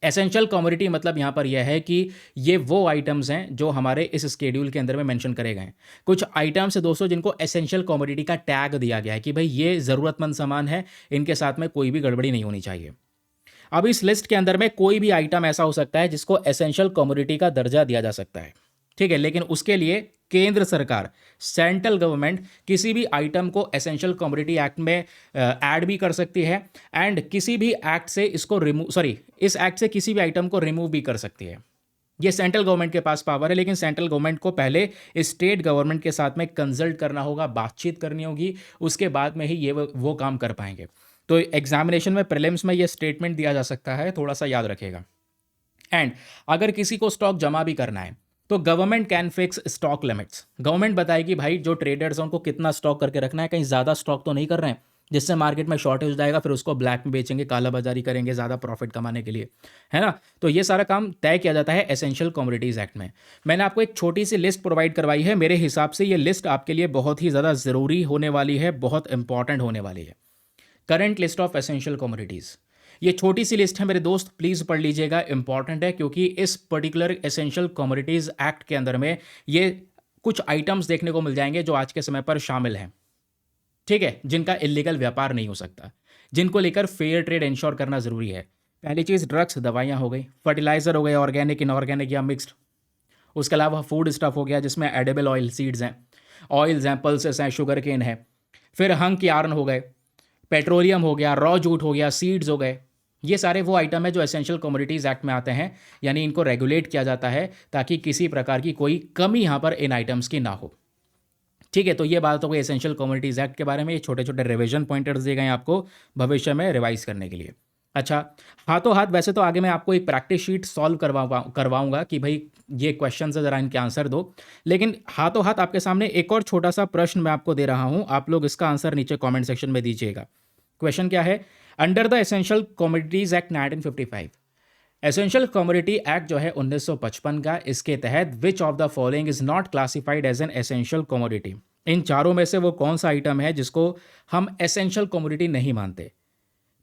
Speaker 1: Essential commodity मतलब यहाँ पर यह है कि ये वो आइटम्स हैं जो हमारे इस स्केड्यूल के अंदर में मेंशन करे गए हैं। कुछ आइटम्स है दोस्तों जिनको एसेंशियल कमोडिटी का टैग दिया गया है कि भाई ये ज़रूरतमंद सामान है, इनके साथ में कोई भी गड़बड़ी नहीं होनी चाहिए। अब इस लिस्ट के अंदर में कोई भी आइटम ऐसा हो सकता है जिसको एसेंशियल कमोडिटी का दर्जा दिया जा सकता है, ठीक है, लेकिन उसके लिए केंद्र सरकार, सेंट्रल गवर्नमेंट किसी भी आइटम को एसेंशियल कमोडिटी एक्ट में ऐड भी कर सकती है एंड किसी भी एक्ट से इसको इस एक्ट से किसी भी आइटम को रिमूव भी कर सकती है। ये सेंट्रल गवर्नमेंट के पास पावर है, लेकिन सेंट्रल गवर्नमेंट को पहले स्टेट गवर्नमेंट के साथ में कंसल्ट करना होगा, बातचीत करनी होगी, उसके बाद में ही ये वो काम कर पाएंगे। तो एग्जामिनेशन में, प्रीलिम्स में ये स्टेटमेंट दिया जा सकता है, थोड़ा सा याद रखेगा। एंड अगर किसी को स्टॉक जमा भी करना है तो government can fix stock limits. Government बताएगी भाई जो ट्रेडर्स हैं उनको कितना स्टॉक करके रखना है, कहीं ज़्यादा स्टॉक तो नहीं कर रहे हैं जिससे मार्केट में शॉर्टेज हो जाएगा, फिर उसको ब्लैक में बेचेंगे, काला बाजारी करेंगे ज़्यादा प्रॉफिट कमाने के लिए, है ना। तो ये सारा काम तय किया जाता है एसेंशियल कमोडिटीज़ एक्ट में। मैंने आपको एक छोटी सी लिस्ट प्रोवाइड करवाई है, मेरे हिसाब से ये लिस्ट आपके लिए बहुत ही ज़्यादा ज़रूरी होने वाली है, बहुत इंपॉर्टेंट होने वाली है। Current list of essential commodities, ये छोटी सी लिस्ट है मेरे दोस्त, प्लीज़ पढ़ लीजिएगा, इंपॉर्टेंट है, क्योंकि इस पर्टिकुलर एसेंशियल कमोडिटीज़ एक्ट के अंदर में ये कुछ आइटम्स देखने को मिल जाएंगे जो आज के समय पर शामिल हैं, ठीक है, जिनका इलीगल व्यापार नहीं हो सकता, जिनको लेकर फेयर ट्रेड इंश्योर करना ज़रूरी है। पहली चीज़ ड्रग्स, दवाइयाँ हो गई, फर्टिलाइज़र हो गए, ऑर्गेनिक, इनऑर्गेनिक या मिक्स्ड। उसके अलावा फूड स्टफ हो गया जिसमें एडिबल ऑयल सीड्स हैं, ऑयल्स हैं, पल्सेस हैं, शुगर केन है। फिर हंक यार्न हो गए, पेट्रोलियम हो गया, रॉ जूट हो गया, सीड्स हो गए। ये सारे वो आइटम है जो एसेंशियल कमोडिटीज़ एक्ट में आते हैं, यानी इनको रेगुलेट किया जाता है ताकि किसी प्रकार की कोई कमी यहाँ पर इन आइटम्स की ना हो, ठीक है। तो ये बात हो गई एसेंशियल कमोडिटीज़ एक्ट के बारे में। ये छोटे छोटे रिवीजन पॉइंटर्स दिए गए हैं आपको भविष्य में रिवाइज करने के लिए। अच्छा, हाथों हाथ वैसे तो आगे मैं आपको एक प्रैक्टिस शीट सॉल्व करवाऊंगा कि भाई ये क्वेश्चन है, ज़रा इनके आंसर दो, लेकिन हाथों हाथ आपके सामने एक और छोटा सा प्रश्न मैं आपको दे रहा हूँ, आप लोग इसका आंसर नीचे कॉमेंट सेक्शन में दीजिएगा। क्वेश्चन क्या है, under the essential commodities act 1955, essential commodity act जो है 1955 का, इसके तहत which of the following is not classified as an essential commodity. इन चारों में से वो कौन सा आइटम है जिसको हम एसेंशियल कमोडिटी नहीं मानते,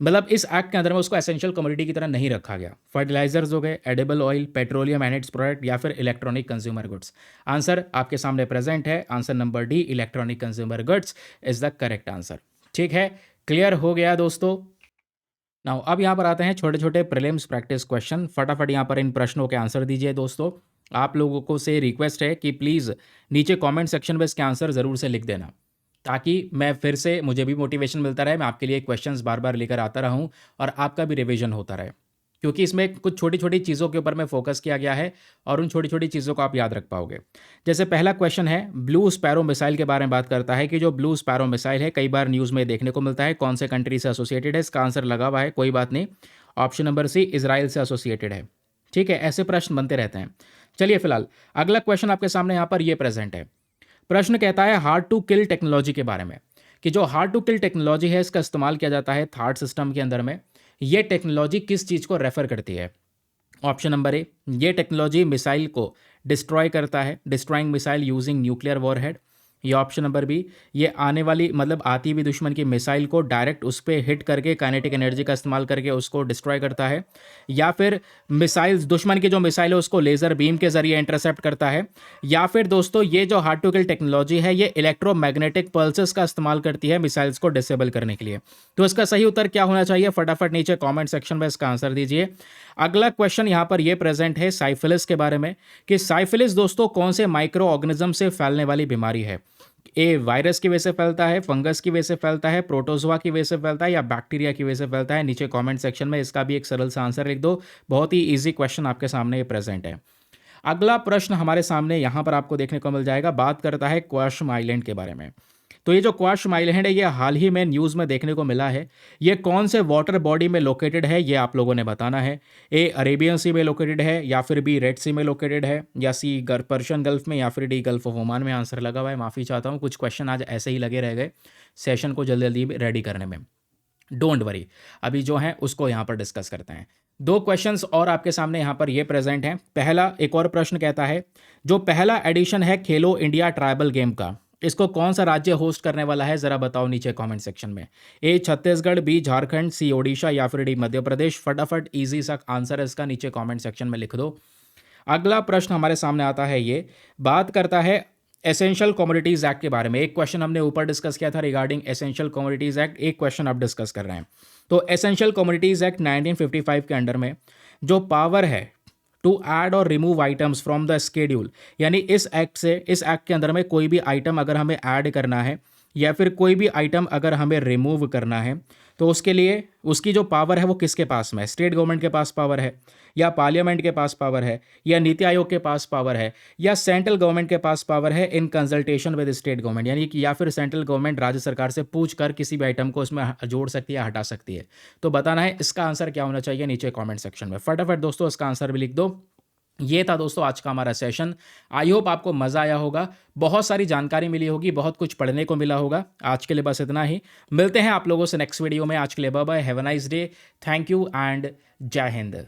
Speaker 1: मतलब इस एक्ट के अंदर में उसको एसेंशियल कमोडिटी की तरह नहीं रखा गया। फर्टिलाइजर्स हो गए, edible oil, petroleum and it's product, या फिर इलेक्ट्रॉनिक कंज्यूमर गुड्स। आंसर आपके सामने प्रेजेंट है, answer number D, electronic consumer goods is the correct answer. ठीक है, क्लियर हो गया दोस्तों। नाउ अब यहाँ पर आते हैं छोटे छोटे प्रीलिम्स प्रैक्टिस क्वेश्चन। फटाफट यहाँ पर इन प्रश्नों के आंसर दीजिए दोस्तों। आप लोगों को से रिक्वेस्ट है कि प्लीज़ नीचे कमेंट सेक्शन में इसके आंसर ज़रूर से लिख देना। ताकि मैं फिर से मुझे भी मोटिवेशन मिलता रहे, मैं आपके लिए क्वेश्चंस बार-बार लेकर आता रहूँ और आपका भी रिवीजन होता रहे। क्योंकि इसमें कुछ छोटी-छोटी चीज़ों के ऊपर में फ़ोकस किया गया है और उन छोटी-छोटी चीज़ों को आप याद रख पाओगे। जैसे पहला क्वेश्चन है, ब्लू स्पैरो मिसाइल के बारे में बात करता है कि जो ब्लू स्पैरो मिसाइल है, कई बार न्यूज़ में देखने को मिलता है, कौन से कंट्री से एसोसिएटेड है? इसका आंसर लगा हुआ है, कोई बात नहीं। ऑप्शन नंबर सी, इज़राइल से एसोसिएटेड है। ठीक है, ऐसे प्रश्न बनते रहते हैं। चलिए फिलहाल अगला क्वेश्चन आपके सामने यहाँ पर ये प्रेज़ेंट है। प्रश्न कहता है हार्ड टू किल टेक्नोलॉजी के बारे में, कि जो हार्ड टू किल टेक्नोलॉजी है इसका इस्तेमाल किया जाता है थार्ड सिस्टम के अंदर में। ये टेक्नोलॉजी किस चीज़ को रेफर करती है? ऑप्शन नंबर ए, ये टेक्नोलॉजी मिसाइल को डिस्ट्रॉय करता है, destroying missile using nuclear warhead. या ऑप्शन नंबर बी, ये आने वाली मतलब आती हुई दुश्मन की मिसाइल को डायरेक्ट उस पर हिट करके काइनेटिक एनर्जी का इस्तेमाल करके उसको डिस्ट्रॉय करता है। या फिर मिसाइल्स, दुश्मन की जो मिसाइल है उसको लेज़र बीम के जरिए इंटरसेप्ट करता है। या फिर दोस्तों ये जो हार्ड टू किल टेक्नोलॉजी है ये इलेक्ट्रोमैग्नेटिक पल्सेस का इस्तेमाल करती है मिसाइल्स को डिसेबल करने के लिए। तो इसका सही उत्तर क्या होना चाहिए? फटाफट नीचे कमेंट सेक्शन में इसका आंसर दीजिए। अगला क्वेश्चन यहाँ पर ये प्रेजेंट है साइफिलिस के बारे में, कि साइफिलिस दोस्तों कौन से माइक्रो ऑर्गेनिज्म से फैलने वाली बीमारी है? ए वायरस की वजह से फैलता है, फंगस की वजह से फैलता है, प्रोटोजोआ की वजह से फैलता है, या बैक्टीरिया की वजह से फैलता है? नीचे कमेंट सेक्शन में इसका भी एक सरल सा आंसर लिख दो। बहुत ही इजी क्वेश्चन आपके सामने ये प्रेजेंट है। अगला प्रश्न हमारे सामने यहाँ पर आपको देखने को मिल जाएगा, बात करता है क्वाशम आइलैंड के बारे में। तो ये जो क्वाशम आइलैंड है ये हाल ही में न्यूज़ में देखने को मिला है। ये कौन से वाटर बॉडी में लोकेटेड है ये आप लोगों ने बताना है। ए अरेबियन सी में लोकेटेड है, या फिर बी रेड सी में लोकेटेड है, या सी पर्शियन गल्फ में, या फिर डी गल्फ ऑफ ओमान में। आंसर लगा हुआ है, माफ़ी चाहता हूँ, कुछ क्वेश्चन आज ऐसे ही लगे रह गए सेशन को जल्दी जल्दी रेडी करने में। डोंट वरी, अभी जो है उसको यहाँ पर डिस्कस करते हैं। दो क्वेश्चंस और आपके सामने यहाँ पर ये प्रेजेंट हैं। पहला एक और प्रश्न कहता है, जो पहला एडिशन है खेलो इंडिया ट्राइबल गेम का, इसको कौन सा राज्य होस्ट करने वाला है? जरा बताओ नीचे कमेंट सेक्शन में। ए छत्तीसगढ़, बी झारखंड, सी ओडिशा, या फिर डी मध्य प्रदेश। फटाफट इजी सा आंसर है इसका, नीचे कमेंट सेक्शन में लिख दो। अगला प्रश्न हमारे सामने आता है, ये बात करता है एसेंशियल कमोडिटीज एक्ट के बारे में। एक क्वेश्चन हमने ऊपर डिस्कस किया था रिगार्डिंग एसेंशियल कमोडिटीज एक्ट, एक क्वेश्चन अब डिस्कस कर रहे हैं। तो एसेंशियल कमोडिटीज एक्ट 1955 के अंडर में जो पावर है टू ऐड और remove items from the schedule, यानी इस एक्ट के अंदर में कोई भी आइटम अगर हमें ऐड करना है या फिर कोई भी आइटम अगर हमें रिमूव करना है, तो उसके लिए उसकी जो पावर है वो किसके पास में है? स्टेट गवर्नमेंट के पास पावर है, या पार्लियामेंट के पास पावर है, या नीति आयोग के पास पावर है, या सेंट्रल गवर्नमेंट के पास पावर है in consultation with state government, यानी कि या फिर सेंट्रल गवर्नमेंट राज्य सरकार से पूछ कर किसी भी आइटम को उसमें जोड़ सकती है, हटा सकती है। तो बताना है इसका आंसर क्या होना चाहिए नीचे कमेंट सेक्शन में। फटाफट दोस्तों इसका आंसर भी लिख दो। ये था दोस्तों आज का हमारा सेशन। आई होप आपको मज़ा आया होगा, बहुत सारी जानकारी मिली होगी, बहुत कुछ पढ़ने को मिला होगा। आज के लिए बस इतना ही, मिलते हैं आप लोगों से नेक्स्ट वीडियो में। आज के लिए bye bye, have a nice day, thank you and जय हिंद।